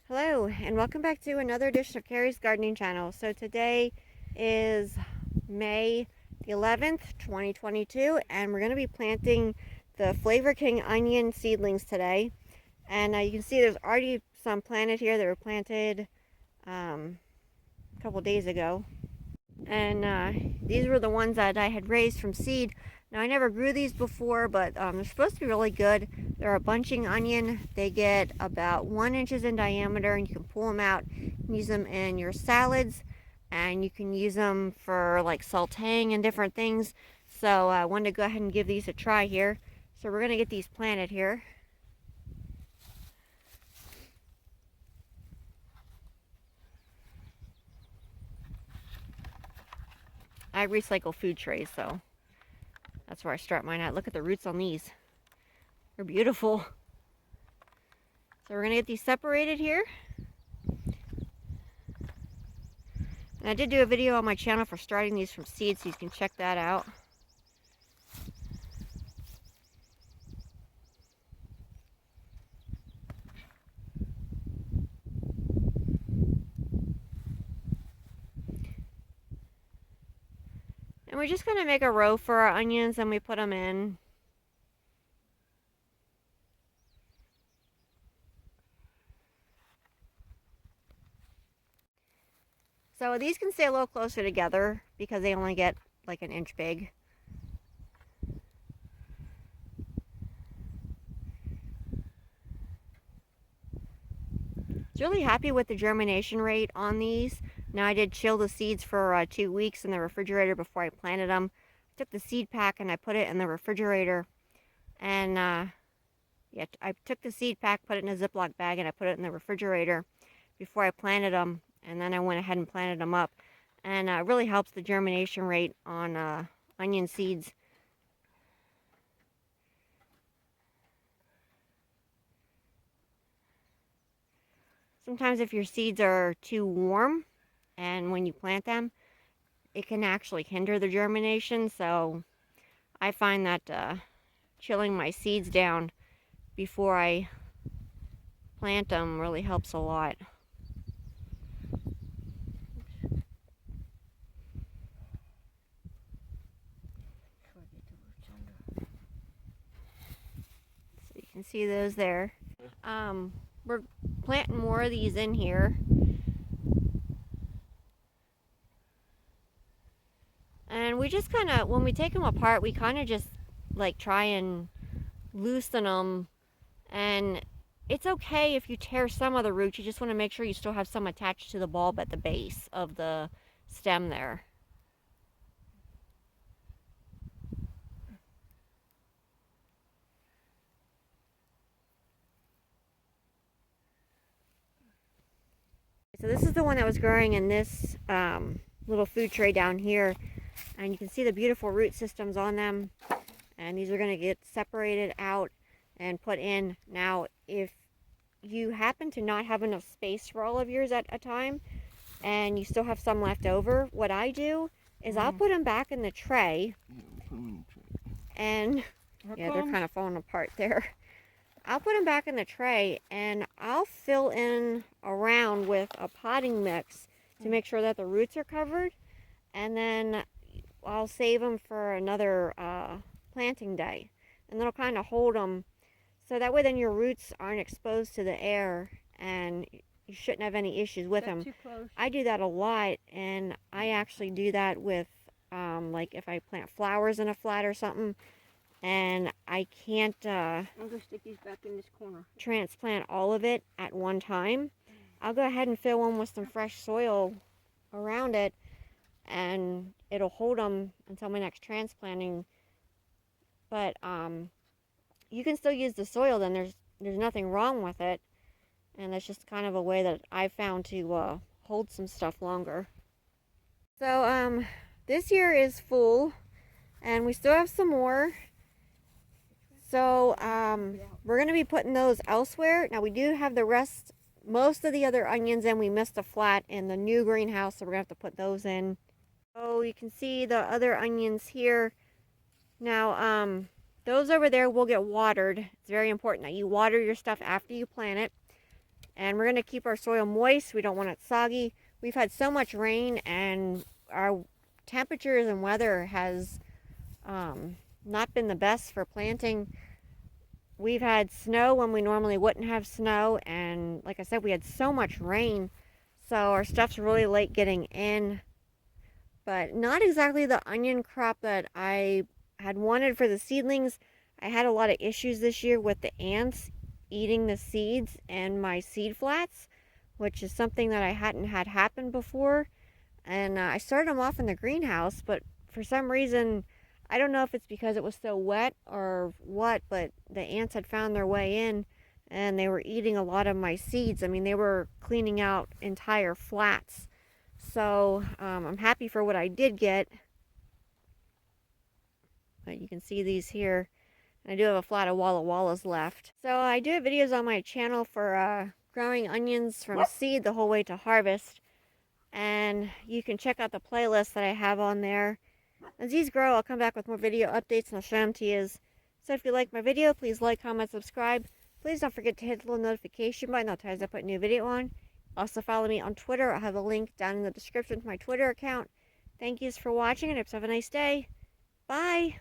Hello and welcome back to another edition of Carrie's Gardening Channel. So today is May the 11th, 2022, and we're going to be planting the Flavor King onion seedlings today. And you can see there's already some planted here that were planted a couple days ago. And these were the ones that I had raised from seed. Now I never grew these before, but they're supposed to be really good. They're a bunching onion. They get about 1 inch in diameter, and you can pull them out and use them in your salads, and you can use them for like sauteing and different things. So I wanted to go ahead and give these a try here. So we're going to get these planted here. I recycle food trays, so that's where I start mine at. Look at the roots on these. They're beautiful. So we're going to get these separated here. And I did do a video on my channel for starting these from seed, so you can check that out. And we're just going to make a row for our onions, and we put them in. So these can stay a little closer together because they only get like 1 inch big. Really happy with the germination rate on these. Now I did chill the seeds for 2 weeks in the refrigerator before I planted them. I took the seed pack and I put it in the refrigerator. And yeah, I took the seed pack, put it in a Ziploc bag, and I put it in the refrigerator before I planted them. And then I went ahead and planted them up. And it really helps the germination rate on onion seeds. Sometimes if your seeds are too warm and when you plant them, it can actually hinder the germination. So I find that chilling my seeds down before I plant them really helps a lot. So you can see those there. We're planting more of these in here. And we just kind of, when we take them apart, we kind of just like try and loosen them. And it's okay if you tear some of the roots. You just want to make sure you still have some attached to the bulb at the base of the stem there. So this is the one that was growing in this little food tray down here. And you can see the beautiful root systems on them. And these are going to get separated out and put in. Now, if you happen to not have enough space for all of yours at a time, and you still have some left over, what I do is I'll put them back in the tray. And yeah, they're kind of falling apart there. I'll put them back in the tray, and I'll fill in around with a potting mix to make sure that the roots are covered, and then I'll save them for another planting day, and that'll kind of hold them, so that way then your roots aren't exposed to the air, and you shouldn't have any issues with them. I do that a lot, and I actually do that with like if I plant flowers in a flat or something, and I can't I'm gonna stick these back in this corner. Transplant all of it at one time. I'll go ahead and fill them with some fresh soil around it, and it'll hold them until my next transplanting. But you can still use the soil, then there's nothing wrong with it, and that's just kind of a way that I found to hold some stuff longer. So this year is full, and we still have some more. So we're going to be putting those elsewhere. Now we do have the rest, most of the other onions in. We missed a flat in the new greenhouse, so we're going to have to put those in. So you can see the other onions here. Now those over there will get watered. It's very important that you water your stuff after you plant it. And we're going to keep our soil moist. We don't want it soggy. We've had so much rain, and our temperatures and weather has not been the best for planting. We've had snow when we normally wouldn't have snow, and like I said, we had so much rain, so our stuff's really late getting in. But not exactly the onion crop that I had wanted for the seedlings. I had a lot of issues this year with the ants eating the seeds and my seed flats, which is something that I hadn't had happen before. And I started them off in the greenhouse, but for some reason, I don't know if it's because it was so wet or what, but the ants had found their way in and they were eating a lot of my seeds. I mean, they were cleaning out entire flats. So I'm happy for what I did get. But you can see these here. And I do have a flat of Walla Wallas left. So I do have videos on my channel for growing onions from seed the whole way to harvest. And you can check out the playlist that I have on there. As these grow, I'll come back with more video updates and I'll show them to you. So if you like my video, please like, comment, subscribe. Please don't forget to hit the little notification button. That'll tell you as I put a new video on. Also follow me on Twitter. I'll have a link down in the description to my Twitter account. Thank yous for watching and I hope you have a nice day. Bye!